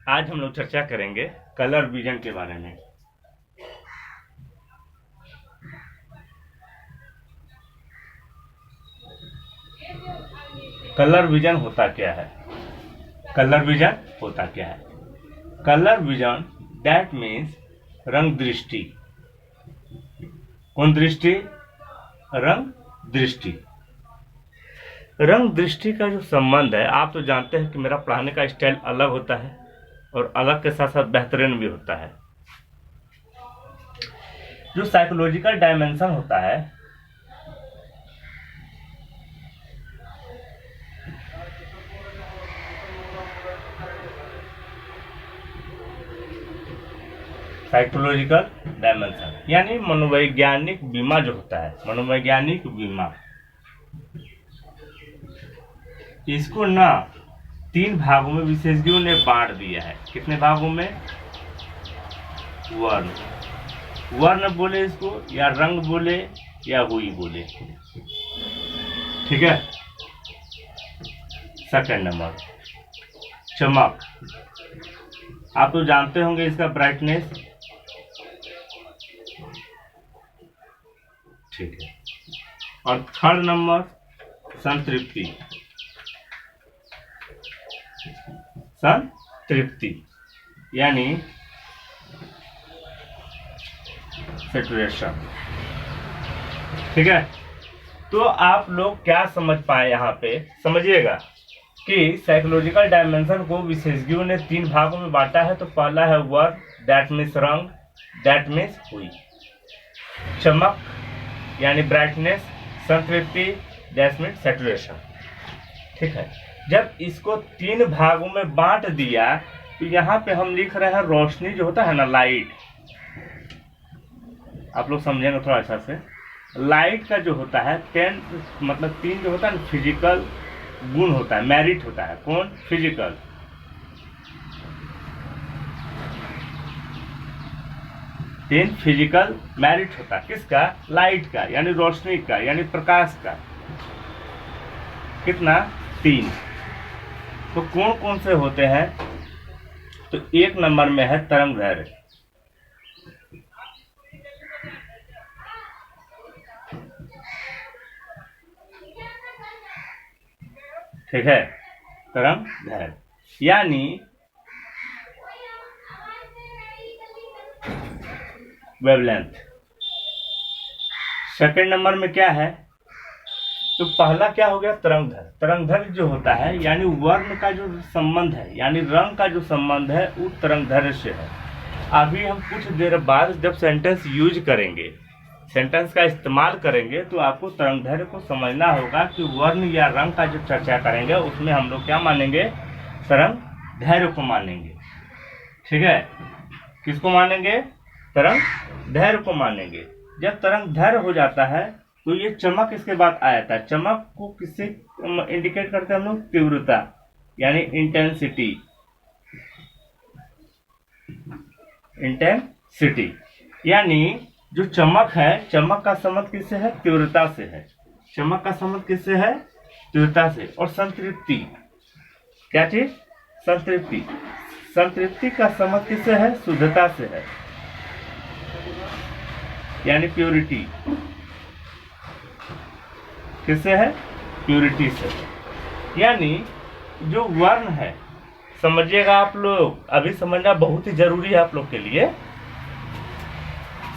आज हम लोग चर्चा करेंगे कलर विजन के बारे में। कलर विजन होता क्या है? कलर विजन होता क्या है? कलर विजन दैट मीन्स रंग दृष्टि। कौन दृष्टि? रंग दृष्टि। रंग दृष्टि का जो संबंध है, आप तो जानते हैं कि मेरा पढ़ाने का स्टाइल अलग होता है और अलग के साथ साथ बेहतरीन भी होता है। जो साइकोलॉजिकल डायमेंशन होता है, साइकोलॉजिकल डायमेंशन यानी मनोवैज्ञानिक बीमा जो होता है, मनोवैज्ञानिक बीमा, इसको ना 3 भागों में विशेषज्ञों ने बांट दिया है। कितने भागों में? वर्ण, वर्ण बोले इसको, या रंग बोले, या हुई बोले। ठीक है। सेकंड नंबर चमक, आप तो जानते होंगे इसका ब्राइटनेस। ठीक है। और थर्ड नंबर संतृप्ति, संतृप्ति यानी सैचुरेशन। ठीक है। तो आप लोग क्या समझ पाए यहाँ पे? समझिएगा कि साइकोलॉजिकल डायमेंशन को विशेषज्ञों ने 3 भागों में बांटा है। तो पहला है वर्ण, दैट मीन्स रंग, दैट मीन्स हुई। चमक यानी ब्राइटनेस, संतृप्ति, दैट मीन्स सैचुरेशन। ठीक है। जब इसको 3 भागों में बांट दिया तो यहाँ पे हम लिख रहे हैं रोशनी जो होता है ना, लाइट। आप लोग समझेंगे थोड़ा अच्छा से। लाइट का जो होता है 10 मतलब 3 जो होता है ना, फिजिकल गुण होता है, मेरिट होता है। कौन? फिजिकल। 3 फिजिकल मेरिट होता है। किसका? लाइट का, यानी रोशनी का, यानी प्रकाश का। कितना? 3। तो कौन कौन से होते हैं? तो 1 नंबर में है तरंग दैर्घ्य। ठीक है। तरंग दैर्घ्य यानी वेवलेंथ। सेकंड नंबर में क्या है? तो पहला क्या हो गया? तरंग दैर्घ्य। तरंग दैर्घ्य जो होता है यानी वर्ण का जो संबंध है, यानी रंग का जो संबंध है, वो तरंग दैर्घ्य से है। अभी हम कुछ देर बाद जब सेंटेंस यूज करेंगे, सेंटेंस का इस्तेमाल करेंगे, तो आपको तरंग दैर्घ्य को समझना होगा कि वर्ण या रंग का जो चर्चा करेंगे उसमें हम लोग क्या मानेंगे? तरंग दैर्घ्य को मानेंगे। ठीक है। किसको मानेंगे? तरंग दैर्घ्य को मानेंगे। जब तरंग दैर्घ्य हो जाता है तो ये चमक इसके बाद आया था। चमक को किससे इंडिकेट करते हैं हम लोग? तीव्रता यानी इंटेंसिटी। इंटेंसिटी यानी जो चमक है, चमक का संबंध किससे है? तीव्रता से है। चमक का संबंध किससे है? तीव्रता से। और संतृप्ति, क्या चीज? संतृप्ति। संतृप्ति का संबंध किससे है? शुद्धता से है, यानी प्योरिटी। किससे है? प्योरिटी से। यानी जो वर्ण है, समझिएगा आप लोग, अभी समझना बहुत ही जरूरी है आप लोग के लिए।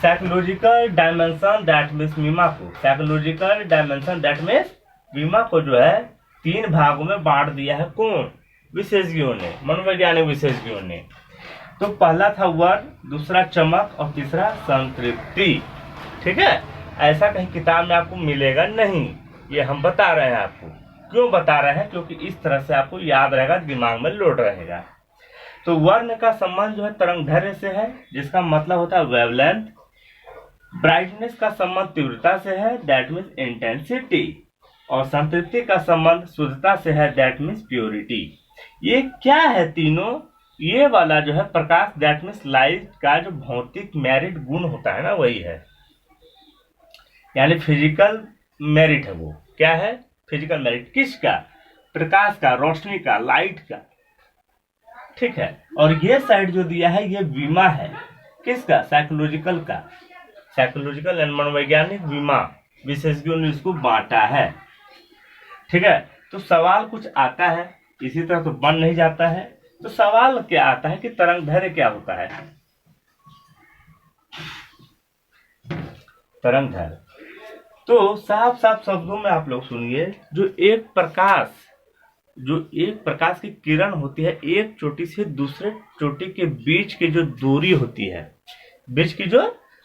साइकोलॉजिकल डायमेंशन दैट मीन्स बीमा को, साइकोलॉजिकल डायमेंशन दैट मीन्स बीमा को जो है 3 भागों में बांट दिया है। कौन? विशेषज्ञों ने, मनोवैज्ञानिक विशेषज्ञों ने। तो पहला था वर्ण, दूसरा चमक और तीसरा संतृप्ति। ठीक है। ऐसा कहीं किताब में आपको मिलेगा नहीं, ये हम बता रहे हैं आपको। क्यों बता रहे हैं? क्योंकि इस तरह से आपको याद रहेगा, दिमाग में लोड रहेगा। तो वर्ण का संबंध जो है तरंग दैर्घ्य से है, जिसका मतलब होता है वेवलेंथ। ब्राइटनेस का संबंध तीव्रता से है, दैट मीन्स इंटेंसिटी। और संतृप्ति का संबंध शुद्धता से है, दैट मीन्स प्योरिटी। ये क्या है तीनों? ये वाला जो है प्रकाश, दैट मीन्स लाइट का जो भौतिक मेरिट गुण होता है ना, वही है, यानी फिजिकल मेरिट है। वो क्या है? Physical merit. किसका? प्रकाश का, रोशनी का, लाइट का। ठीक है। और ये साइड जो दिया है ये बीमा है, किसका? साइकोलॉजिकल का। साइकोलॉजिकल एंड मनोवैज्ञानिक बीमा विशेषज्ञों ने इसको बांटा है, ठीक है। तो सवाल कुछ आता है, इसी तरह तो बन नहीं जाता है। तो सवाल क्या आता है कि तरंग दैर्घ्य क्या होता है? तरंग दैर्घ्य तो साफ साफ शब्दों में आप लोग सुनिए, जो एक प्रकाश की किरण होती है, एक चोटी से दूसरे चोटी के बीच की जो दूरी होती है, बीच की जो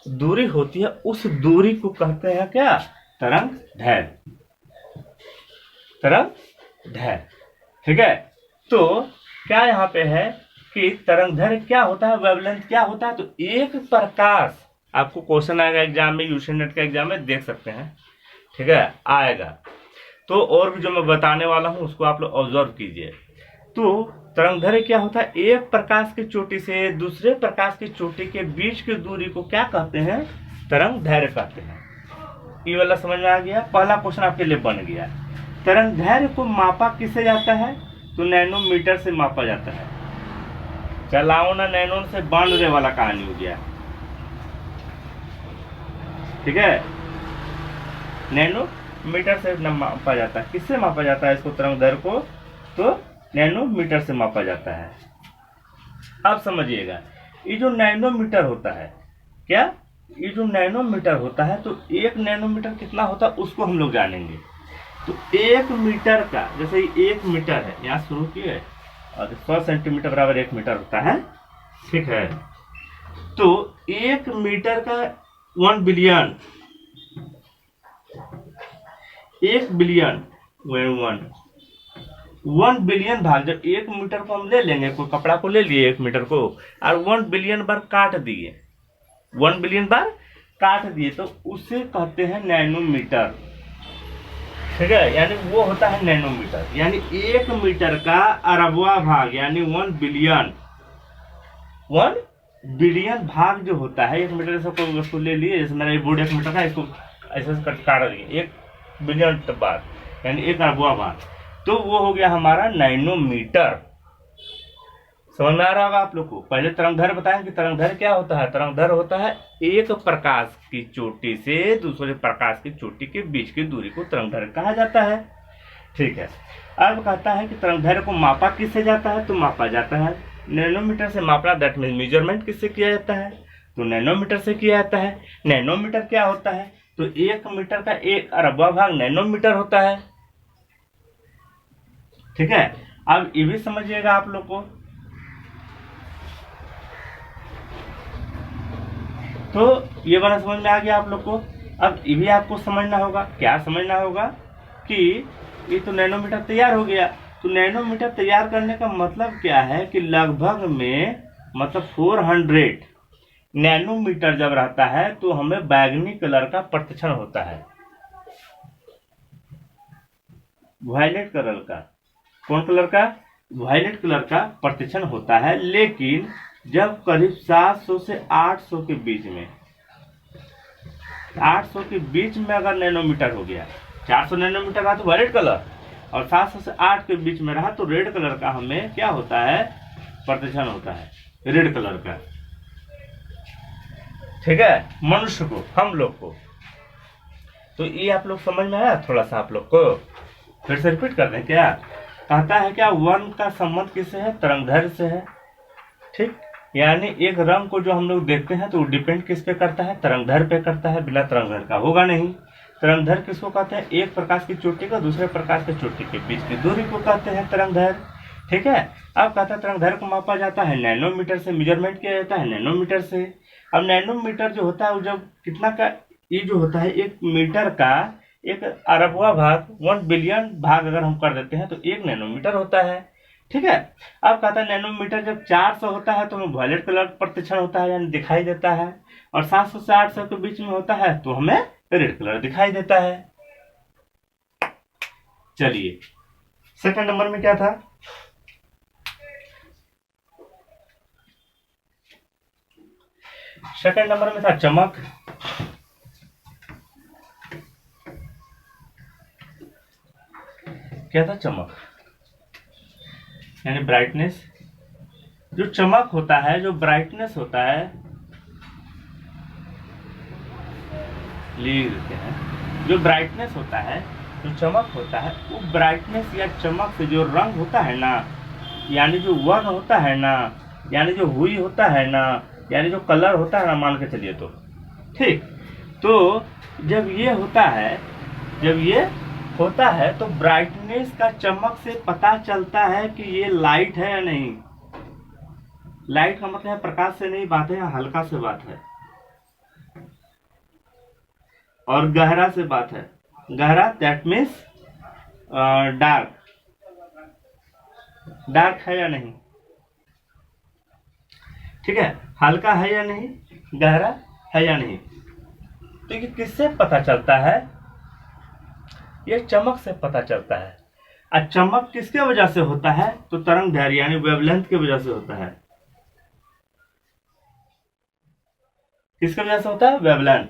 दूरी होती है, उस दूरी को कहते हैं क्या? तरंग दैर्घ्य। तरंग दैर्घ्य, ठीक है। तो क्या यहाँ पे है कि तरंग दैर्घ्य क्या होता है, वेवलेंथ क्या होता है? तो एक प्रकाश, आपको क्वेश्चन आएगा एग्जाम में, यूसी नेट के एग्जाम में देख सकते हैं, ठीक है, आएगा। तो और भी जो मैं बताने वाला हूं उसको आप लोग ऑब्जर्व कीजिए। तो तरंग दैर्घ्य क्या होता है? एक प्रकाश की चोटी से दूसरे प्रकाश की चोटी के बीच की दूरी को क्या कहते हैं? तरंग दैर्घ्य कहते हैं। ये वाला समझ में आ गया? पहला क्वेश्चन आपके लिए बन गया। तरंग दैर्घ्य को मापा किससे जाता है? तो नैनोमीटर से मापा जाता है। चलाओ ना, नैनो से बांधने वाला कहानी हो गया, ठीक है। नैनोमीटर से मापा जाता है। किससे मापा जाता है इसको, तरंग दैर्घ्य को? तो नैनोमीटर से मापा जाता है। अब समझिएगा, ये जो नैनोमीटर होता है, क्या ये जो नैनोमीटर होता है, तो एक नैनोमीटर कितना होता है उसको हम लोग जानेंगे। तो 1 मीटर का, जैसे 1 मीटर है, यहाँ शुरू किए, और 100 सेंटीमीटर बराबर 1 मीटर होता है, ठीक है। तो 1 मीटर का 1 बिलियन, 1 बिलियन 1 बिलियन भाग, जब 1 मीटर को हम ले लेंगे, कोई कपड़ा को ले लिए 1 मीटर को, और 1 बिलियन बार काट दिए, 1 बिलियन बार काट दिए, तो उसे कहते हैं नैनोमीटर, ठीक है। यानी वो होता है नैनोमीटर। यानी 1 मीटर का अरबवा भाग, यानी 1 बिलियन भाग जो होता है, 1 मीटर से कोई वस्तु ले लिए, जैसे मेरा ये बोर्ड 1 मीटर का, इसको ऐसे काट दिए, 1 बिलियन बार, यानी 1 अरबवा भाग, तो वो हो गया हमारा नैनोमीटर। समझ में आ रहा होगा आप लोग को? पहले तरंग दैर्घ्य बताएं कि तरंग दैर्घ्य क्या होता है। तरंग दैर्घ्य होता है एक प्रकाश की चोटी से दूसरे प्रकाश की चोटी के बीच की दूरी को तरंग दैर्घ्य कहा जाता है, ठीक है। अब कहता है कि तरंग दैर्घ्य को मापा किससे जाता है? तो मापा जाता है नैनोमीटर से। मापना दैट मीन मेजरमेंट किससे किया जाता है? तो नैनोमीटर से किया जाता है। नैनोमीटर क्या होता है? तो 1 मीटर का 1 अरबवा भाग नैनोमीटर होता है, ठीक है। अब ये भी समझिएगा आप लोग को, तो ये वाला समझ में आ गया आप लोग को। अब ये भी आपको समझना होगा, क्या समझना होगा कि ये तो नैनोमीटर तैयार हो गया। तो नैनोमीटर तैयार करने का मतलब क्या है कि लगभग में, मतलब 400 नैनोमीटर जब रहता है तो हमें बैगनी कलर का प्रतिक्षण होता है, वायलेट कलर का। कौन कलर का? वायलेट कलर का प्रतिक्षण होता है। लेकिन जब करीब 700 से 800 के बीच में, 800 के बीच में अगर नैनोमीटर हो गया, 400 नैनोमीटर रहा तो वायलेट कलर, और 700 से 8 के बीच में रहा तो रेड कलर का हमें क्या होता है? प्रतिक्षण होता है, रेड कलर का, ठीक है। मनुष्य को, हम लोग को। तो ये आप लोग समझ में आया थोड़ा सा आप लोग को? फिर से रिपीट कर दें क्या? कहता है क्या, वर्ण का संबंध किससे है? तरंग दैर्घ्य से है, ठीक। यानी एक रंग को जो हम लोग देखते हैं तो वो डिपेंड किस पे करता है? तरंग दैर्घ्य पे करता है, बिना तरंग दैर्घ्य का होगा नहीं। तरंग दैर्घ्य किसको कहते हैं? एक प्रकाश की चोटी का दूसरे प्रकाश की चोटी के बीच की दूरी को कहते हैं तरंग दैर्घ्य, ठीक है। अब कहता है तरंग दैर्घ्य को मापा जाता है नैनोमीटर से, मेजरमेंट किया जाता है नैनोमीटर से। अब नैनोमीटर जो होता है वो जब कितना का, ये जो होता है 1 मीटर का 1 अरबवा भाग, 1 बिलियन भाग अगर हम कर देते हैं तो 1 नैनोमीटर होता है, ठीक है। अब कहता है नैनोमीटर जब 400 होता है तो हमें वायलेट कलर प्रतिक्षण होता है, यानी दिखाई देता है, और 700 से 800 के बीच में होता है तो हमें रेड कलर दिखाई देता है। चलिए सेकंड नंबर में क्या था? सेकंड नंबर में था चमक। क्या था? चमक, यानी ब्राइटनेस, जो चमक होता है, जो ब्राइटनेस होता है, लिख देते हैं, जो ब्राइटनेस होता है, जो चमक होता है, वो ब्राइटनेस या चमक से जो रंग होता है ना, यानी जो वर्ण होता है ना, यानी जो हुई होता है ना, यानी जो कलर होता है ना, मान के चलिए तो ठीक। तो जब ये होता है, जब ये होता है तो ब्राइटनेस का चमक से पता चलता है कि ये लाइट है या नहीं। लाइट का मतलब है प्रकाश से नहीं बात है, हल्का से बात है, और गहरा से बात है। गहरा दैट मीन्स डार्क, डार्क है या नहीं, ठीक है, हल्का है या नहीं, गहरा है या नहीं। तो ये किससे पता चलता है, ये चमक से पता चलता है। और चमक किसके वजह से होता है, तो तरंग दैर्घ्य यानी वेवलेंथ की वजह से होता है। किसकी वजह से होता है, वेवलेंथ,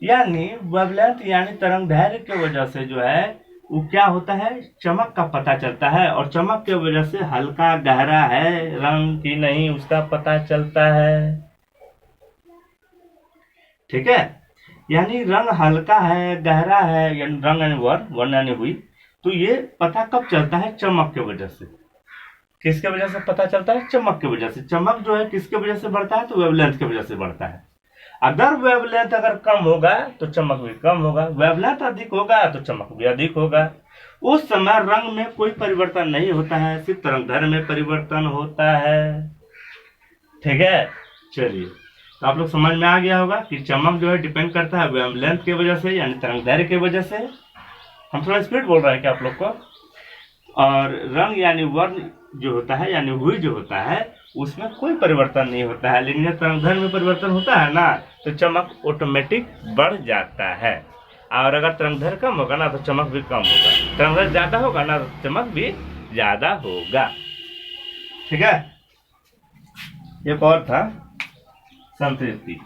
यानी वेवलेंथ यानी तरंग दैर्घ्य की वजह से जो है वो क्या होता है, चमक का पता चलता है, और चमक की वजह से हल्का गहरा है रंग की नहीं उसका पता चलता है, ठीक है। यानी रंग हल्का है, गहरा है, यानी रंग यानी वर्ण यानी हुई, तो ये पता कब चलता है, चमक की वजह से। किसके वजह से पता चलता है, चमक की वजह से। चमक जो है किसके वजह से बढ़ता है, तो वेवलेंथ की वजह से बढ़ता है। अगर वेवलेंथ अगर कम होगा तो चमक भी कम होगा, वेवलेंथ अधिक होगा तो चमक भी अधिक होगा। उस समय रंग में कोई परिवर्तन नहीं होता है, सिर्फ तरंगदैर्घ्य में परिवर्तन होता है, ठीक है। चलिए, तो आप लोग समझ में आ गया होगा कि चमक जो है डिपेंड करता है वेवलेंथ की वजह से, यानी तरंगदैर्घ्य की वजह से। हम थोड़ा स्पीड बोल रहे हैं क्या आप लोग को। और रंग यानी वर्ण जो होता है, यानी हुई जो होता है, उसमें कोई परिवर्तन नहीं होता है, लेकिन जब तरंगदैर्घ्य में परिवर्तन होता है ना, तो चमक ऑटोमेटिक बढ़ जाता है। और अगर तरंगदैर्घ्य कम होगा ना तो चमक भी कम होगा, तरंगदैर्घ्य ज्यादा होगा ना तो चमक भी ज्यादा होगा, ठीक है। एक और था संतृप्ति।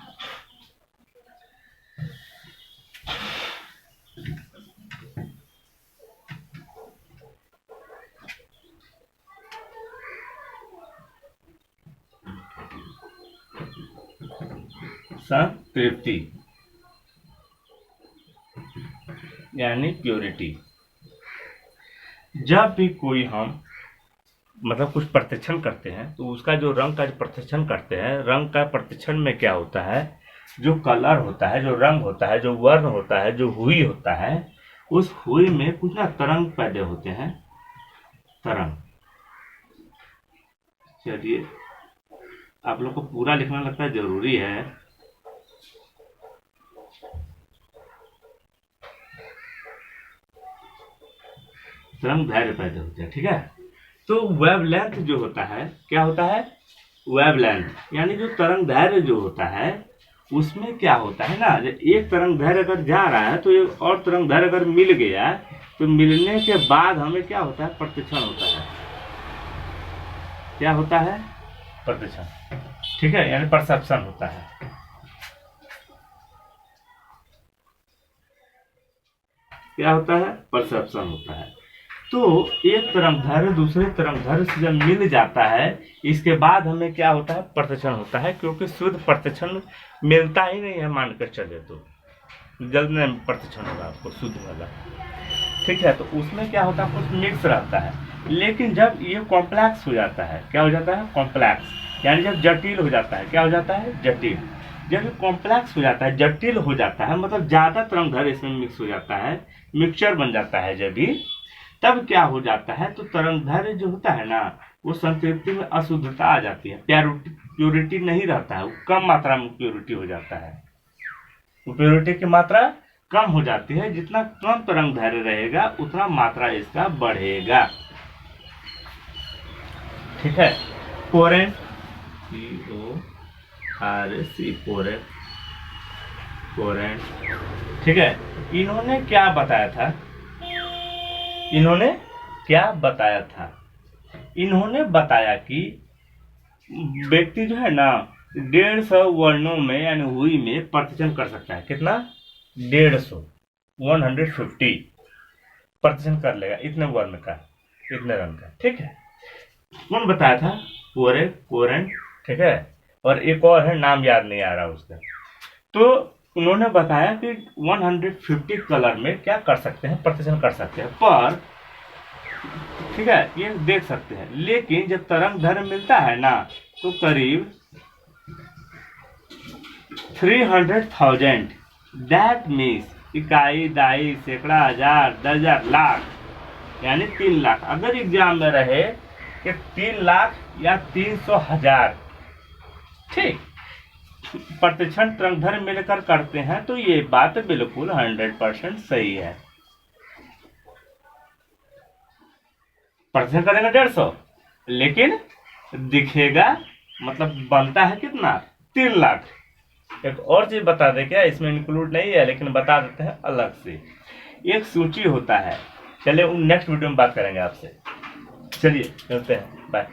संतृप्ति यानी प्योरिटी। जब भी कोई हम मतलब कुछ प्रत्यक्षण करते हैं तो उसका जो रंग का जो प्रत्यक्षण करते हैं, रंग का प्रत्यक्षण में क्या होता है, जो कलर होता है, जो रंग होता है, जो वर्ण होता है, जो हुई होता है, उस हुई में कुछ ना तरंग पैदा होते हैं, तरंग। चलिए, आप लोग को पूरा लिखना लगता है जरूरी है। तरंगदैर्घ्य पैदा होते हैं, ठीक है। तो वेवलेंथ जो होता है, क्या होता है, वेवलेंथ यानी जो तरंगदैर्घ्य जो होता है, उसमें क्या होता है ना, एक तरंगदैर्घ्य अगर जा रहा है तो एक और तरंगदैर्घ्य अगर मिल गया, तो मिलने के बाद हमें क्या होता है, प्रत्यक्षण होता है। क्या होता है, प्रत्यक्षण, ठीक है, यानी परसेप्शन होता है। क्या होता है, परसेप्शन होता है। तो एक तरंगदैर्घ्य दूसरे तरंगदैर्घ्य से जब मिल जाता है, इसके बाद हमें क्या होता है, प्रत्यक्षण होता है, क्योंकि शुद्ध प्रत्यक्षण मिलता ही नहीं है, मानकर चले तो जल्द में प्रत्यक्षण होगा आपको शुद्ध वाला, ठीक है। तो उसमें क्या होता है, कुछ मिक्स रहता है। लेकिन जब ये कॉम्प्लेक्स हो जाता है, क्या हो जाता है, कॉम्प्लेक्स, यानी जब जटिल हो जाता है, क्या हो जाता है, जटिल। जब ये कॉम्प्लेक्स हो जाता है, जटिल हो जाता है, मतलब ज्यादा तरंगदैर्घ्य इसमें मिक्स हो जाता है, मिक्सचर बन जाता है जब भी, तब क्या हो जाता है, तो तरंगदैर्घ्य जो होता है ना, वो संतृप्ति में अशुद्धता आ जाती है, प्योरिटी नहीं रहता है, वो कम मात्रा में प्योरिटी हो जाता है, प्योरिटी की मात्रा कम हो जाती है। जितना कम तरंगदैर्घ्य रहेगा उतना मात्रा इसका बढ़ेगा, ठीक है। कोरेंट, CORC, कोरेंट, कोरेंट, ठीक है। इन्होंने क्या बताया था, इन्होंने क्या बताया था, इन्होंने बताया कि व्यक्ति जो है ना 150 वर्णों में यानी हुई में प्रतिशत कर सकता है। कितना, 150, 150 प्रतिशत कर लेगा, इतने वर्ण का, इतने रंग का, ठीक है। कौन बताया था, कोरेंट, ठीक है, और एक और है, नाम याद नहीं आ रहा उसका। तो उन्होंने बताया कि 150 कलर में क्या कर सकते हैं, प्रदर्शन कर सकते हैं, पर ठीक है ये देख सकते हैं, लेकिन जब तरंग दैर्घ्य मिलता है ना तो करीब 300,000, दैट मीन्स इकाई, दाई, सैकड़ा, हजार, 10,000, लाख, यानी 3 लाख। अगर एग्जाम में रहे कि 3 लाख या 300,000, ठीक, प्रतिक्षण तरंग दैर्घ्य मिलकर करते हैं, तो ये बात बिल्कुल 100% सही है। प्रतिक्षण करेंगे 150, लेकिन दिखेगा, मतलब बनता है कितना, 3 लाख। एक और चीज बता दे, क्या इसमें इंक्लूड नहीं है लेकिन बता देते हैं अलग से, एक सूची होता है। चलिए नेक्स्ट वीडियो में बात करेंगे आपसे। चलिए चलते हैं, बाय।